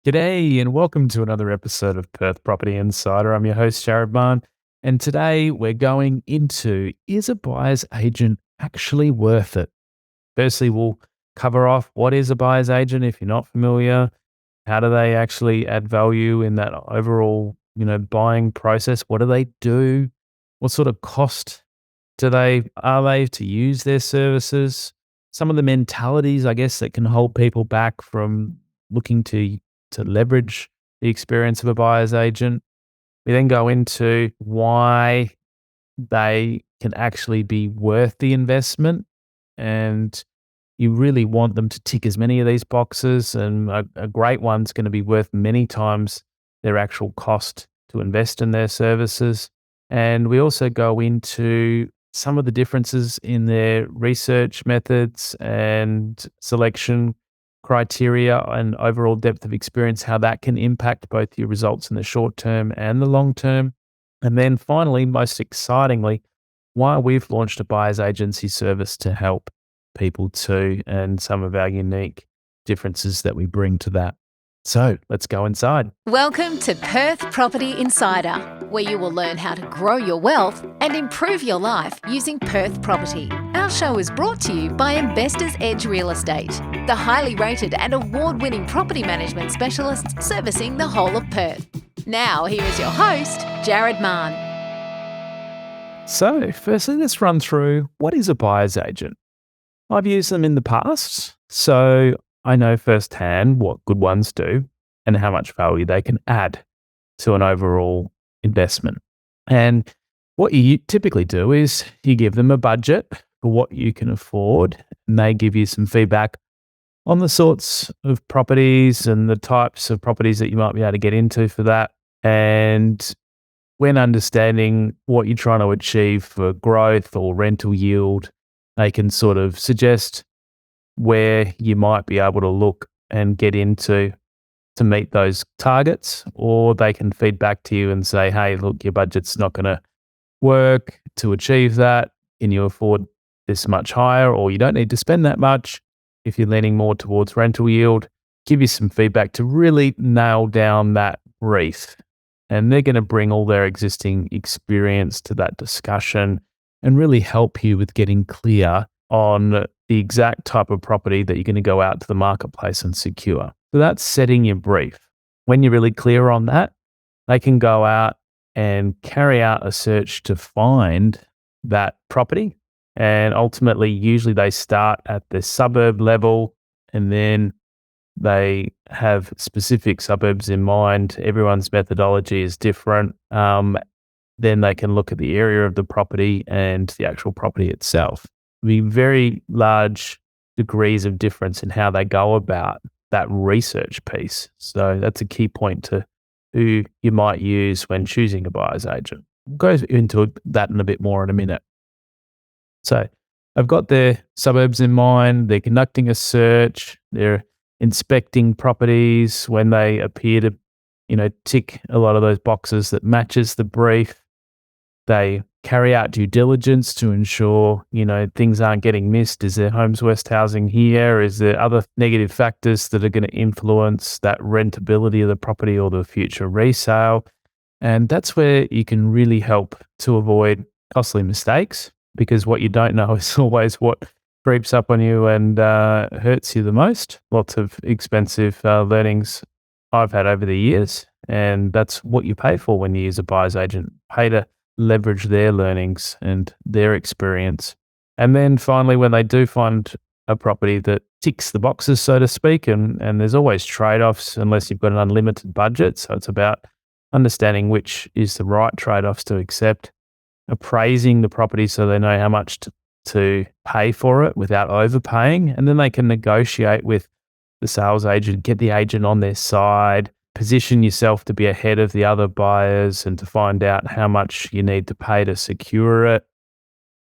G'day, and welcome to another episode of Perth Property Insider. I'm your host, Jared Barn, and today we're going into, is a buyer's agent actually worth it? Firstly, we'll cover off what is a buyer's agent if you're not familiar. How do they actually add value in that overall, buying process? What do they do? What sort of cost are they to use their services? Some of the mentalities, I guess, that can hold people back from looking to leverage the experience of a buyer's agent. We then go into why they can actually be worth the investment, and you really want them to tick as many of these boxes. And a great one's going to be worth many times their actual cost to invest in their services. And we also go into some of the differences in their research methods and selection criteria and overall depth of experience, how that can impact both your results in the short term and the long term. And then finally, most excitingly, why we've launched a buyer's agency service to help people too, and some of our unique differences that we bring to that. So let's go inside. Welcome to Perth Property Insider, where you will learn how to grow your wealth and improve your life using Perth property. Our show is brought to you by Investors Edge Real Estate, the highly rated and award-winning property management specialists servicing the whole of Perth. Now, here is your host, Jared Mann. So firstly, let's run through what is a buyer's agent. I've used them in the past, so I know firsthand what good ones do and how much value they can add to an overall investment. And what you typically do is you give them a budget for what you can afford, and they give you some feedback on the sorts of properties and the types of properties that you might be able to get into for that. And when understanding what you're trying to achieve for growth or rental yield, they can sort of suggest where you might be able to look and get into to meet those targets, or they can feed back to you and say, hey, look, your budget's not going to work to achieve that. Can you afford this much higher, or you don't need to spend that much if you're leaning more towards rental yield? Give you some feedback to really nail down that brief. And they're going to bring all their existing experience to that discussion and really help you with getting clear on the exact type of property that you're going to go out to the marketplace and secure. So that's setting your brief. When you're really clear on that, they can go out and carry out a search to find that property. And ultimately, usually they start at the suburb level, and then they have specific suburbs in mind. Everyone's methodology is different. Then they can look at the area of the property and the actual property itself. Be very large degrees of difference in how they go about that research piece. So that's a key point to who you might use when choosing a buyer's agent. We'll go into that in a bit more in a minute. So I've got their suburbs in mind. They're conducting a search. They're inspecting properties when they appear to, tick a lot of those boxes that matches the brief. They carry out due diligence to ensure, things aren't getting missed. Is there Homes West housing here? Is there other negative factors that are going to influence that rentability of the property or the future resale? And that's where you can really help to avoid costly mistakes, because what you don't know is always what creeps up on you and hurts you the most. Lots of expensive learnings I've had over the years, and that's what you pay for when you use a buyer's agent. Pay to leverage their learnings and their experience. And then finally, when they do find a property that ticks the boxes, so to speak, and there's always trade-offs unless you've got an unlimited budget. So it's about understanding which is the right trade-offs to accept, appraising the property so they know how much to pay for it without overpaying. And then they can negotiate with the sales agent, get the agent on their side, position yourself to be ahead of the other buyers and to find out how much you need to pay to secure it.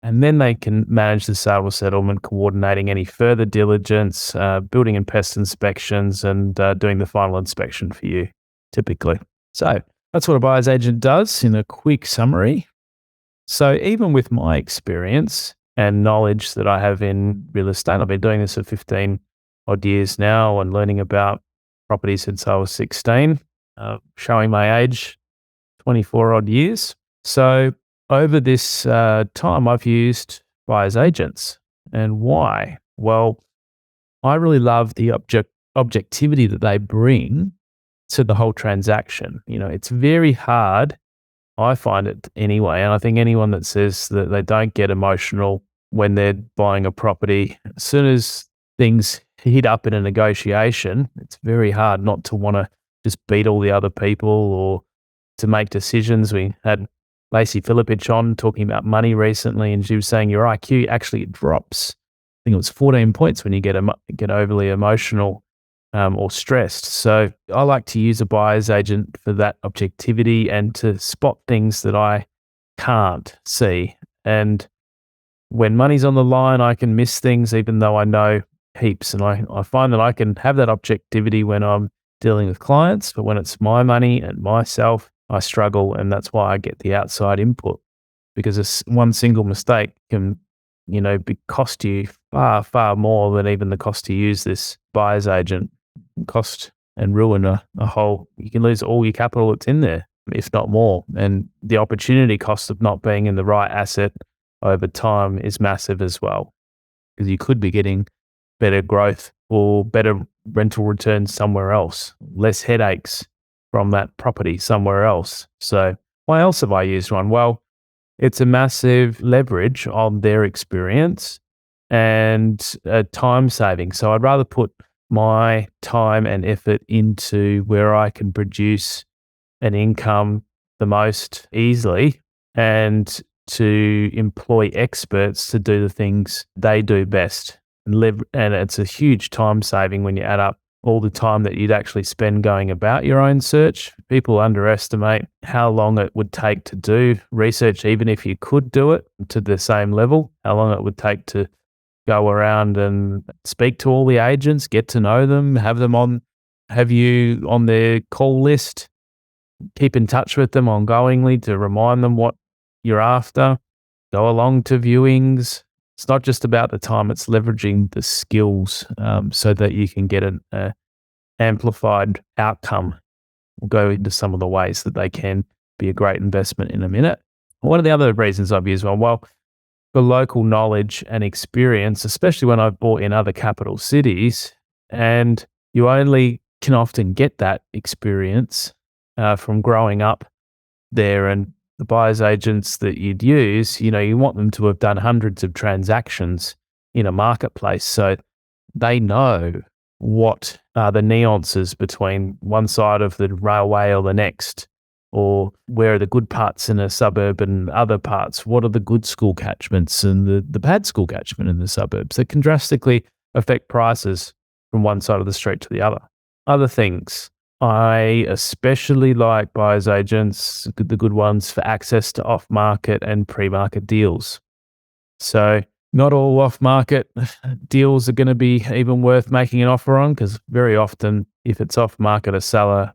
And then they can manage the sale or settlement, coordinating any further diligence, building and pest inspections, and doing the final inspection for you, typically. So that's what a buyer's agent does in a quick summary. So even with my experience and knowledge that I have in real estate, I've been doing this for 15 odd years now and learning about property since I was 16, showing my age, 24 odd years. So over this time, I've used buyer's agents. And why? Well, I really love the objectivity that they bring to the whole transaction. It's very hard, I find it anyway, and I think anyone that says that they don't get emotional when they're buying a property, as soon as things heat up in a negotiation, it's very hard not to want to just beat all the other people or to make decisions. We had Lacey Filipich on talking about money recently, and she was saying your IQ actually drops. I think it was 14 points when you get overly emotional or stressed. So I like to use a buyer's agent for that objectivity and to spot things that I can't see. And when money's on the line, I can miss things even though I know heaps. And I find that I can have that objectivity when I'm dealing with clients, but when it's my money and myself, I struggle. And that's why I get the outside input, because one single mistake can, cost you far, far more than even the cost to use this buyer's agent. Cost and ruin a whole, you can lose all your capital that's in there, if not more. And the opportunity cost of not being in the right asset over time is massive as well, because you could be getting better growth or better rental returns somewhere else, less headaches from that property somewhere else. So why else have I used one? Well, it's a massive leverage on their experience and a time saving. So I'd rather put my time and effort into where I can produce an income the most easily and to employ experts to do the things they do best. And it's a huge time saving when you add up all the time that you'd actually spend going about your own search. People underestimate how long it would take to do research, even if you could do it to the same level, how long it would take to go around and speak to all the agents, get to know them, have you on their call list, keep in touch with them ongoingly to remind them what you're after, go along to viewings. It's not just about the time, it's leveraging the skills so that you can get an amplified outcome. We'll go into some of the ways that they can be a great investment in a minute. One of the other reasons I've used one, well, for local knowledge and experience, especially when I've bought in other capital cities, and you only can often get that experience from growing up there. And the buyer's agents that you'd use, you want them to have done hundreds of transactions in a marketplace. So they know what are the nuances between one side of the railway or the next, or where are the good parts in a suburb and other parts? What are the good school catchments and the bad school catchment in the suburbs that can drastically affect prices from one side of the street to the other? Other things. I especially like buyer's agents, the good ones, for access to off-market and pre-market deals. So not all off-market deals are going to be even worth making an offer on, because very often if it's off-market, a seller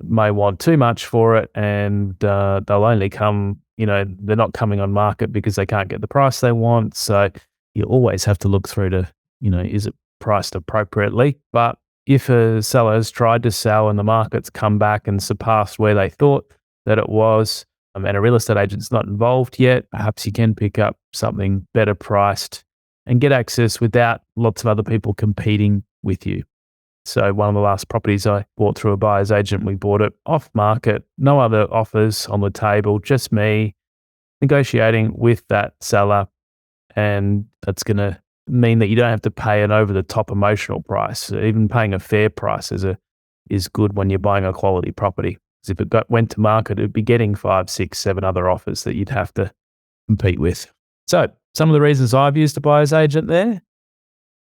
may want too much for it, and they'll only come, they're not coming on market because they can't get the price they want. So you always have to look through to, is it priced appropriately? But if a seller has tried to sell and the market's come back and surpassed where they thought that it was, and a real estate agent's not involved yet, perhaps you can pick up something better priced and get access without lots of other people competing with you. So one of the last properties I bought through a buyer's agent, we bought it off market, no other offers on the table, just me negotiating with that seller. And that's going to mean that you don't have to pay an over the top emotional price. Even paying a fair price is good when you're buying a quality property. Because if it went to market, it'd be getting 5, 6, 7 other offers that you'd have to compete with. So some of the reasons I've used a buyer's agent there.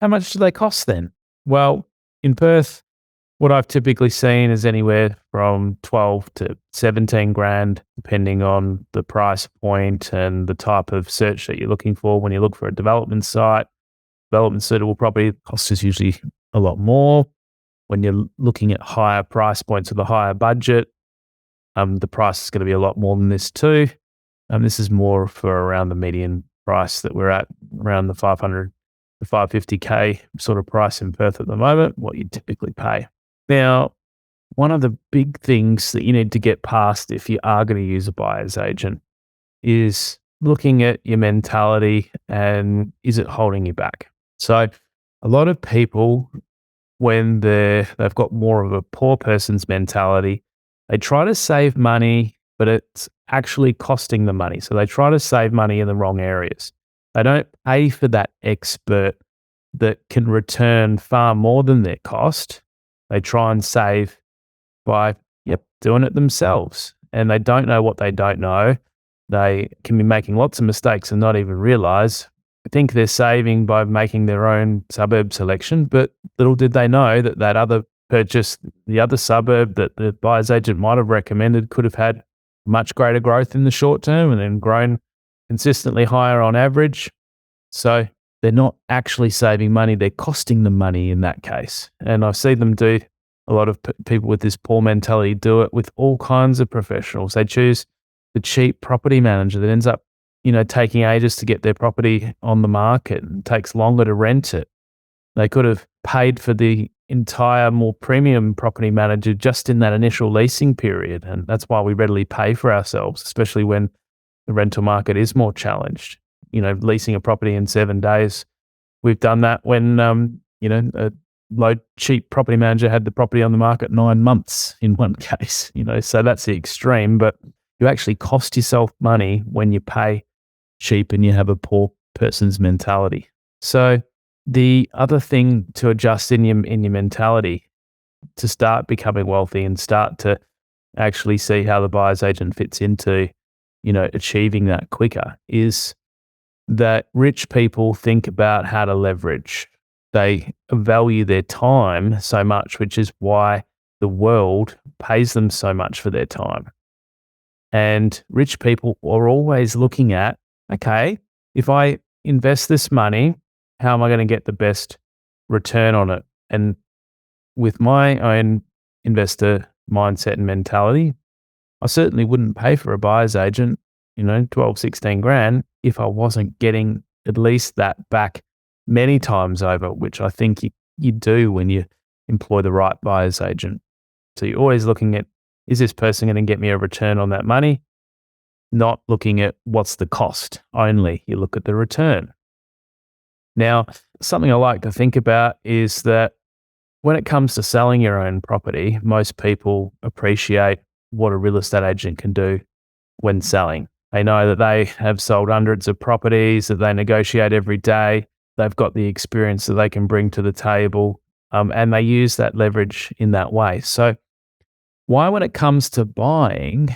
How much do they cost then? Well, in Perth, what I've typically seen is anywhere from 12 to 17 grand, depending on the price point and the type of search that you're looking for. When you look for a development site, development suitable property, the cost is usually a lot more. When you're looking at higher price points with a higher budget, the price is going to be a lot more than this too. This is more for around the median price that we're at, around the 500 to 550K sort of price in Perth at the moment, what you typically pay. Now, one of the big things that you need to get past if you are going to use a buyer's agent is looking at your mentality and is it holding you back? So, a lot of people, when they've got more of a poor person's mentality, they try to save money, but it's actually costing them money. So they try to save money in the wrong areas. They don't pay for that expert that can return far more than their cost. They try and save by, doing it themselves. And they don't know what they don't know. They can be making lots of mistakes and not even realize. I think they're saving by making their own suburb selection, but little did they know that that other purchase, the other suburb that the buyer's agent might have recommended could have had much greater growth in the short term and then grown consistently higher on average. So they're not actually saving money, they're costing them money in that case. And I see them do, a lot of people with this poor mentality do it with all kinds of professionals. They choose the cheap property manager that ends up, taking ages to get their property on the market and takes longer to rent it. They could have paid for the entire more premium property manager just in that initial leasing period. And that's why we readily pay for ourselves, especially when the rental market is more challenged. Leasing a property in 7 days. We've done that when, a low cheap property manager had the property on the market 9 months in one case, so that's the extreme, but you actually cost yourself money when you pay cheap and you have a poor person's mentality. So the other thing to adjust in your mentality to start becoming wealthy and start to actually see how the buyer's agent fits into, achieving that quicker is that rich people think about how to leverage. They value their time so much, which is why the world pays them so much for their time. And rich people are always looking at, okay, if I invest this money, how am I going to get the best return on it? And with my own investor mindset and mentality, I certainly wouldn't pay for a buyer's agent, 12, 16 grand if I wasn't getting at least that back many times over, which I think you do when you employ the right buyer's agent. So you're always looking at, is this person going to get me a return on that money? Not looking at what's the cost only. You look at the return. Now, something I like to think about is that when it comes to selling your own property, most people appreciate what a real estate agent can do when selling. They know that they have sold hundreds of properties, that they negotiate every day. They've got the experience that they can bring to the table, and they use that leverage in that way. So why, when it comes to buying,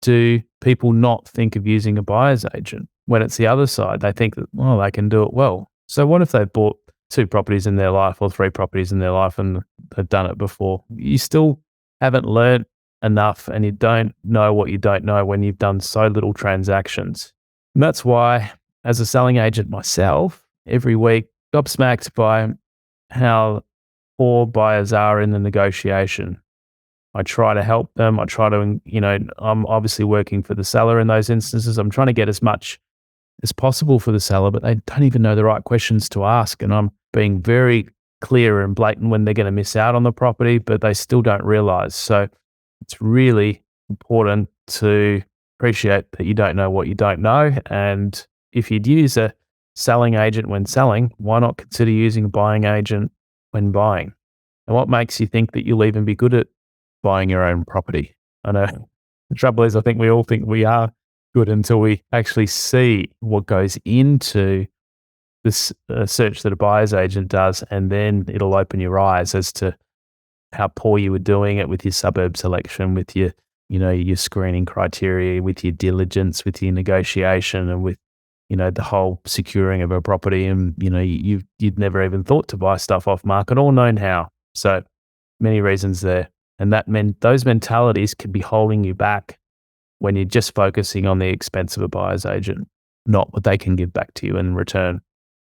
do people not think of using a buyer's agent? When it's the other side, they think that, well, they can do it well. So what if they've bought 2 properties in their life or 3 properties in their life and they've done it before? You still haven't learned enough and you don't know what you don't know when you've done so little transactions. And that's why, as a selling agent myself, every week gobsmacked by how poor buyers are in the negotiation. I try to help them. I try to, I'm obviously working for the seller in those instances. I'm trying to get as much as possible for the seller, but they don't even know the right questions to ask. And I'm being very clear and blatant when they're going to miss out on the property, but they still don't realize. So it's really important to appreciate that you don't know what you don't know. And if you'd use a selling agent when selling, why not consider using a buying agent when buying? And what makes you think that you'll even be good at buying your own property? I know the trouble is, I think we all think we are good until we actually see what goes into this search that a buyer's agent does, and then it'll open your eyes as to how poor you were doing it with your suburb selection, with your, your screening criteria, with your diligence, with your negotiation, and with, the whole securing of a property. And, you'd never even thought to buy stuff off market or known how. So many reasons there. And that meant those mentalities could be holding you back when you're just focusing on the expense of a buyer's agent, not what they can give back to you in return.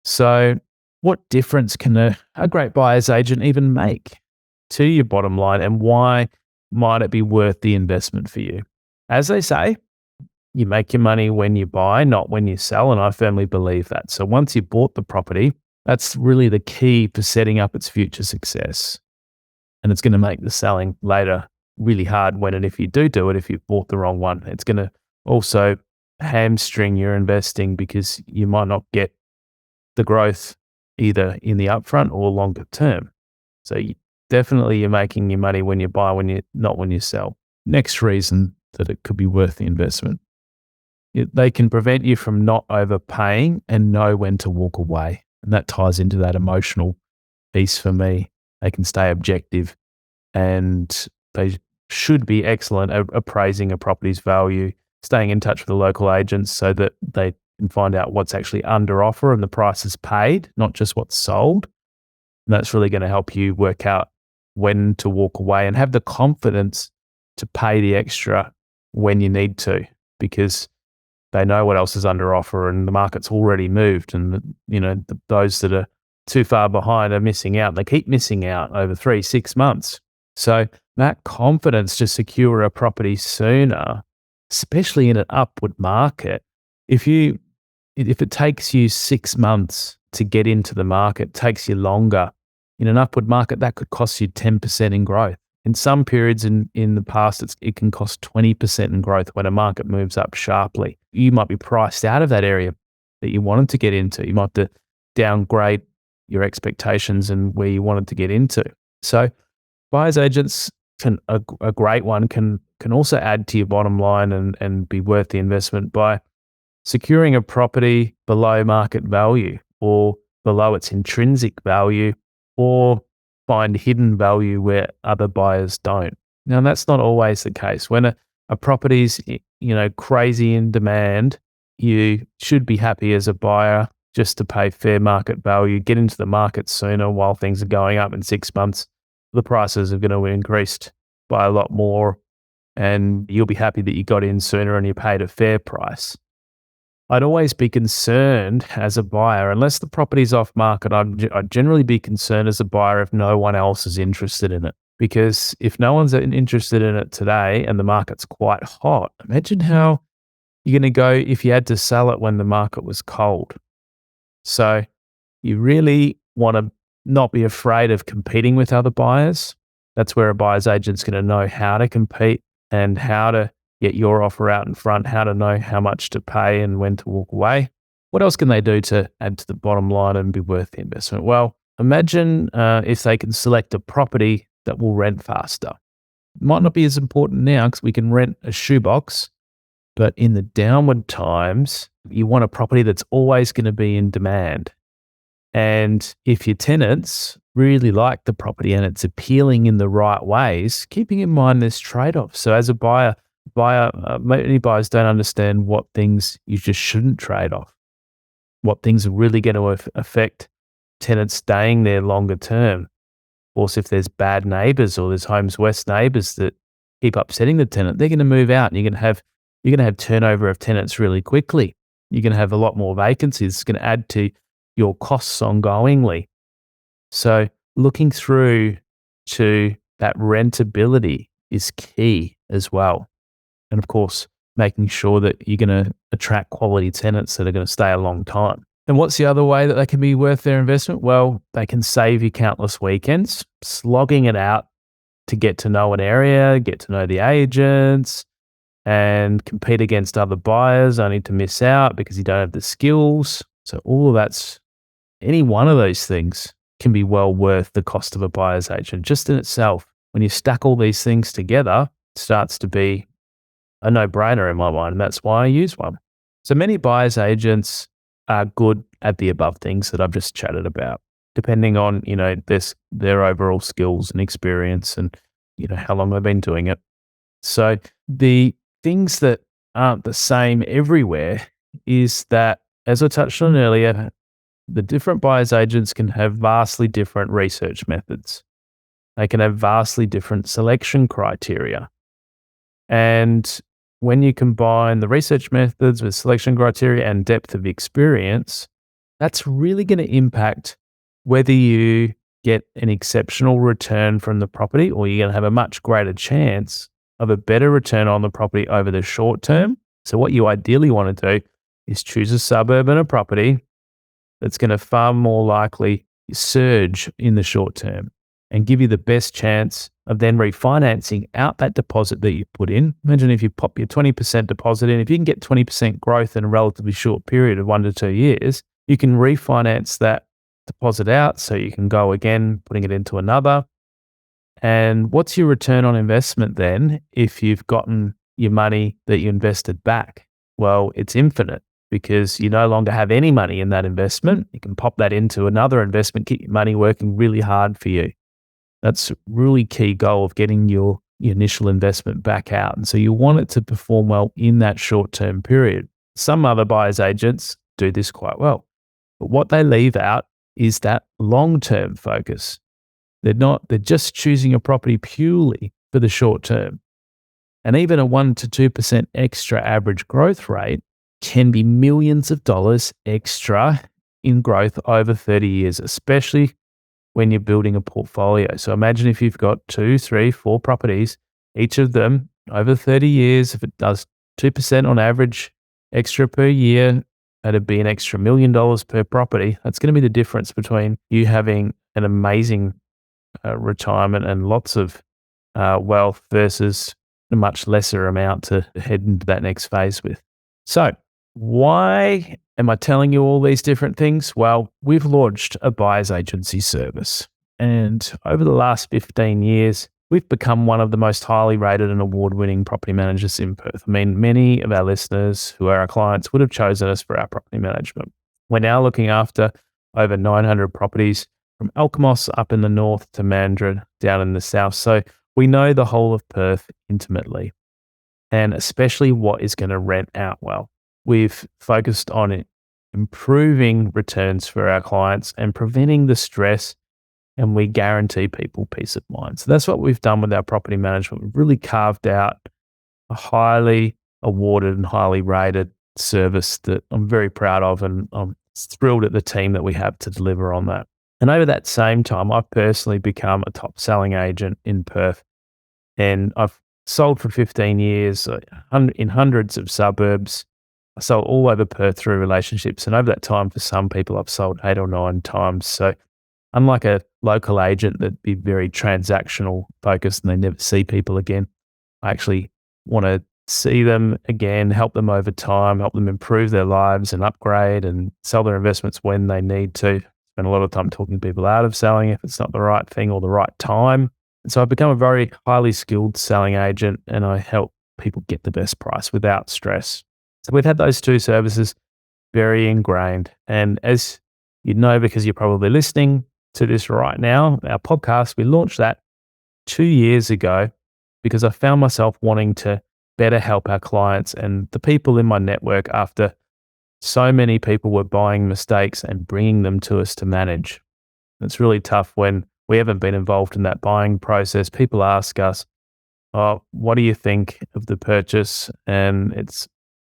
So what difference can a great buyer's agent even make to your bottom line, and why might it be worth the investment for you? As they say, you make your money when you buy, not when you sell, and I firmly believe that. So once you've bought the property, that's really the key for setting up its future success. And it's going to make the selling later really hard when and if you do it, if you've bought the wrong one. It's going to also hamstring your investing because you might not get the growth either in the upfront or longer term. So definitely you're making your money when you buy, not when you sell. Next reason that it could be worth the investment. They can prevent you from not overpaying and know when to walk away. And that ties into that emotional piece for me. They can stay objective and they should be excellent at appraising a property's value, staying in touch with the local agents so that they can find out what's actually under offer and the price is paid, not just what's sold. And that's really going to help you work out when to walk away and have the confidence to pay the extra when you need to, because they know what else is under offer and the market's already moved. And, those that are too far behind are missing out. They keep missing out over 3-6 months. So that confidence to secure a property sooner, especially in an upward market, if it takes you 6 months to get into the market, it takes you longer. In an upward market, that could cost you 10% in growth. In some periods in the past, it can cost 20% in growth when a market moves up sharply. You might be priced out of that area that you wanted to get into. You might have to downgrade your expectations and where you wanted to get into. So buyer's agents a great one can also add to your bottom line and be worth the investment by securing a property below market value or below its intrinsic value, or find hidden value where other buyers don't. Now, that's not always the case. When a property's crazy in demand, you should be happy as a buyer just to pay fair market value, get into the market sooner while things are going up. In 6 months, the prices are going to increase by a lot more, and you'll be happy that you got in sooner and you paid a fair price. I'd always be concerned as a buyer, unless the property's off market, I'd generally be concerned as a buyer if no one else is interested in it. Because if no one's interested in it today and the market's quite hot, imagine how you're going to go if you had to sell it when the market was cold. So you really want to not be afraid of competing with other buyers. That's where a buyer's agent's going to know how to compete and how to get your offer out in front, how to know how much to pay and when to walk away. What else can they do to add to the bottom line and be worth the investment? Well, imagine if they can select a property that will rent faster. It might not be as important now because we can rent a shoebox, but in the downward times, you want a property that's always going to be in demand. And if your tenants really like the property and it's appealing in the right ways, keeping in mind this trade-off. So as a buyer, many buyers don't understand what things you just shouldn't trade off, what things are really going to affect tenants staying there longer term. Of course, if there's bad neighbours or there's Homes West neighbours that keep upsetting the tenant, they're going to move out, and you're going to have turnover of tenants really quickly. You're going to have a lot more vacancies. It's going to add to your costs ongoingly. So looking through to that rentability is key as well. And of course, making sure that you're going to attract quality tenants that are going to stay a long time. And what's the other way that they can be worth their investment? Well, they can save you countless weekends slogging it out to get to know an area, get to know the agents, and compete against other buyers only to miss out because you don't have the skills. So any one of those things can be well worth the cost of a buyer's agent just in itself. When you stack all these things together, it starts to be a no-brainer in my mind, and that's why I use one. So many buyer's agents are good at the above things that I've just chatted about, depending on, their overall skills and experience and, how long they've been doing it. So the things that aren't the same everywhere is that, as I touched on earlier, the different buyer's agents can have vastly different research methods. They can have vastly different selection criteria. And when you combine the research methods with selection criteria and depth of experience, that's really going to impact whether you get an exceptional return from the property, or you're going to have a much greater chance of a better return on the property over the short term. So what you ideally want to do is choose a suburb and a property that's going to far more likely surge in the short term. and give you the best chance of then refinancing out that deposit that you put in. Imagine if you pop your 20% deposit in, if you can get 20% growth in a relatively short period of 1 to 2 years, you can refinance that deposit out so you can go again, putting it into another. And what's your return on investment then if you've gotten your money that you invested back? Well, it's infinite because you no longer have any money in that investment. You can pop that into another investment, keep your money working really hard for you. That's a really key goal of getting your initial investment back out. And so you want it to perform well in that short-term period. Some other buyer's agents do this quite well. But what they leave out is that long-term focus. They're just choosing a property purely for the short term. And even a 1 to 2% extra average growth rate can be millions of dollars extra in growth over 30 years, especially when you're building a portfolio. So imagine if you've got 2, 3, 4 properties, each of them over 30 years, if it does 2% on average extra per year, that'd be an extra $1 million per property. That's going to be the difference between you having an amazing retirement and lots of wealth versus a much lesser amount to head into that next phase with. So why am I telling you all these different things? Well, we've launched a buyer's agency service. And over the last 15 years, we've become one of the most highly rated and award-winning property managers in Perth. I mean, many of our listeners who are our clients would have chosen us for our property management. We're now looking after over 900 properties from Alkimos up in the north to Mandurah down in the south. So we know the whole of Perth intimately, and especially what is going to rent out well. We've focused on improving returns for our clients and preventing the stress, and we guarantee people peace of mind. So that's what we've done with our property management. We've really carved out a highly awarded and highly rated service that I'm very proud of, and I'm thrilled at the team that we have to deliver on that. And over that same time, I've personally become a top selling agent in Perth, and I've sold for 15 years in hundreds of suburbs. I sold all over Perth through relationships. And over that time, for some people, I've sold 8 or 9 times. So unlike a local agent that'd be very transactional focused and they never see people again, I actually want to see them again, help them over time, help them improve their lives and upgrade and sell their investments when they need to. Spend a lot of time talking people out of selling if it's not the right thing or the right time. And so I've become a very highly skilled selling agent, and I help people get the best price without stress. So we've had those 2 services very ingrained. And as you know, because you're probably listening to this right now, our podcast, we launched that 2 years ago because I found myself wanting to better help our clients and the people in my network after so many people were buying mistakes and bringing them to us to manage. It's really tough when we haven't been involved in that buying process. People ask us, "Oh, what do you think of the purchase?" And it's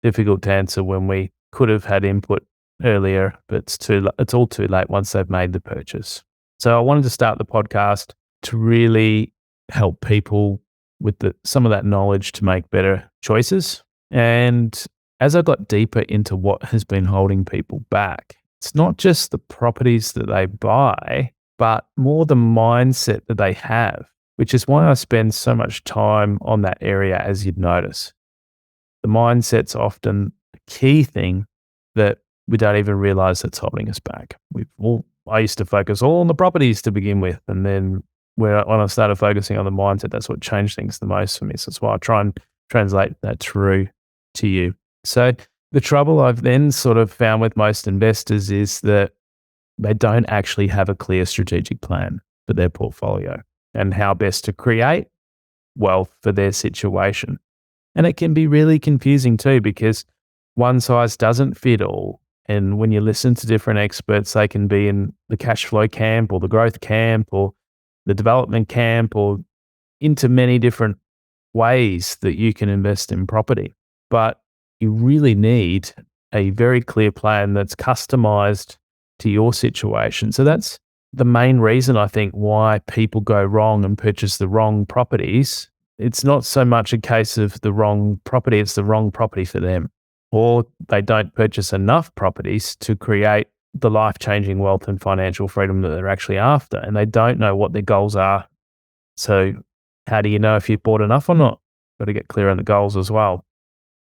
difficult to answer when we could have had input earlier, but it's all too late once they've made the purchase. So I wanted to start the podcast to really help people with some of that knowledge to make better choices. And as I got deeper into what has been holding people back, it's not just the properties that they buy, but more the mindset that they have, which is why I spend so much time on that area, as you'd notice. The mindset's often a key thing that we don't even realize that's holding us back. I used to focus all on the properties to begin with, and then when I started focusing on the mindset, that's what changed things the most for me. So that's why I try and translate that through to you. So the trouble I've then sort of found with most investors is that they don't actually have a clear strategic plan for their portfolio and how best to create wealth for their situation. And it can be really confusing too, because one size doesn't fit all. And when you listen to different experts, they can be in the cash flow camp or the growth camp or the development camp or into many different ways that you can invest in property. But you really need a very clear plan that's customized to your situation. So that's the main reason I think why people go wrong and purchase the wrong properties. It's not so much a case of the wrong property, it's the wrong property for them. Or they don't purchase enough properties to create the life-changing wealth and financial freedom that they're actually after, and they don't know what their goals are. So how do you know if you've bought enough or not? Got to get clear on the goals as well.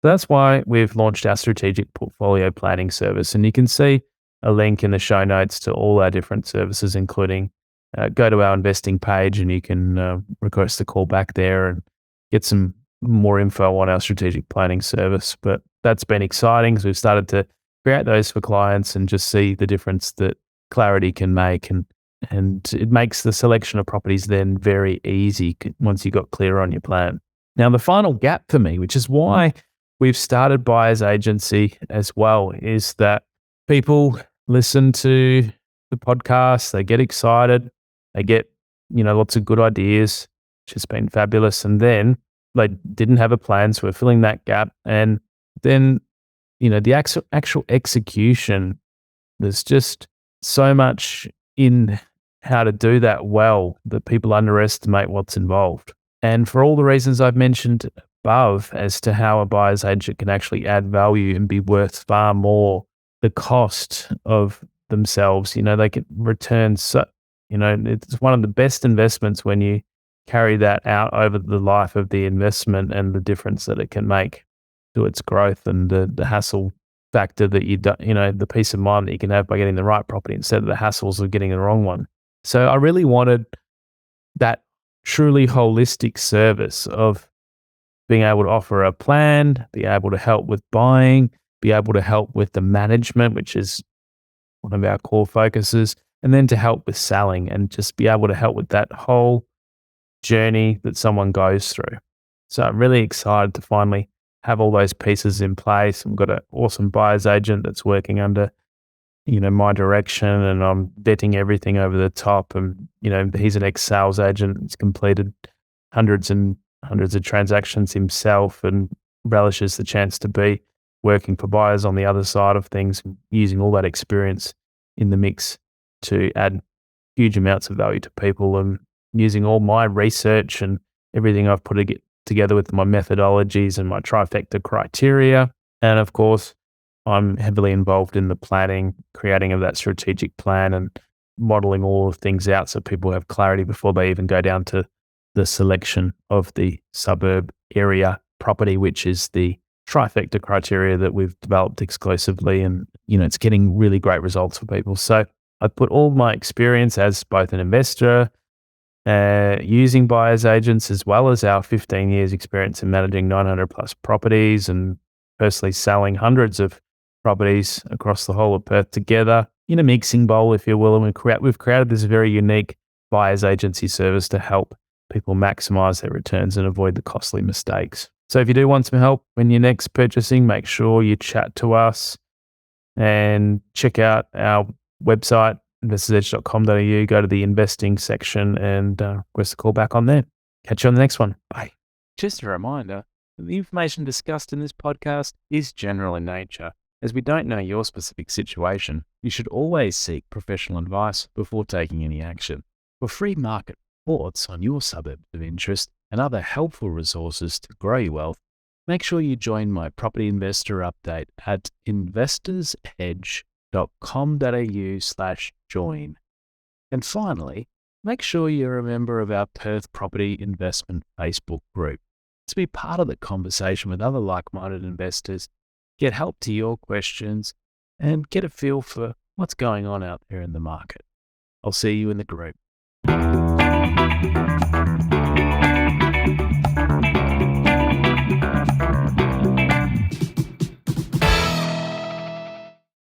So that's why we've launched our strategic portfolio planning service. And you can see a link in the show notes to all our different services, including go to our investing page and you can request a call back there and get some more info on our strategic planning service. But that's been exciting because we've started to create those for clients and just see the difference that clarity can make. And it makes the selection of properties then very easy once you got clear on your plan. Now, the final gap for me, which is why we've started Buyer's Agency as well, is that people listen to the podcast, they get excited, they get, lots of good ideas, which has been fabulous. And then they didn't have a plan, so we're filling that gap. And then, the actual execution, there's just so much in how to do that well that people underestimate what's involved. And for all the reasons I've mentioned above as to how a buyer's agent can actually add value and be worth far more the cost of themselves, they can return it's one of the best investments when you carry that out over the life of the investment and the difference that it can make to its growth and the hassle factor that the peace of mind that you can have by getting the right property instead of the hassles of getting the wrong one. So I really wanted that truly holistic service of being able to offer a plan, be able to help with buying, be able to help with the management, which is one of our core focuses, and then to help with selling and just be able to help with that whole journey that someone goes through. So I'm really excited to finally have all those pieces in place. We've got an awesome buyer's agent that's working under, my direction, and I'm vetting everything over the top. And, he's an ex-sales agent. He's completed hundreds and hundreds of transactions himself and relishes the chance to be working for buyers on the other side of things, using all that experience in the mix to add huge amounts of value to people, and using all my research and everything I've put together with my methodologies and my trifecta criteria. And of course, I'm heavily involved in the planning, creating of that strategic plan and modeling all the things out so people have clarity before they even go down to the selection of the suburb area property, which is the trifecta criteria that we've developed exclusively. And, it's getting really great results for people. So I put all my experience as both an investor, using buyer's agents, as well as our 15 years experience in managing 900 plus properties and personally selling hundreds of properties across the whole of Perth together in a mixing bowl, if you will. And we've created this very unique buyer's agency service to help people maximize their returns and avoid the costly mistakes. So if you do want some help when you're next purchasing, make sure you chat to us and check out our website, investorsedge.com.au. Go to the investing section and request a call back on there. Catch you on the next one. Bye. Just a reminder, the information discussed in this podcast is general in nature. As we don't know your specific situation, you should always seek professional advice before taking any action. For free market reports on your suburb of interest and other helpful resources to grow your wealth, make sure you join my property investor update at investorsedge.com.au/join. And finally, make sure you're a member of our Perth Property Investment Facebook group to be part of the conversation with other like-minded investors, get help to your questions, and get a feel for what's going on out there in the market. I'll see you in the group.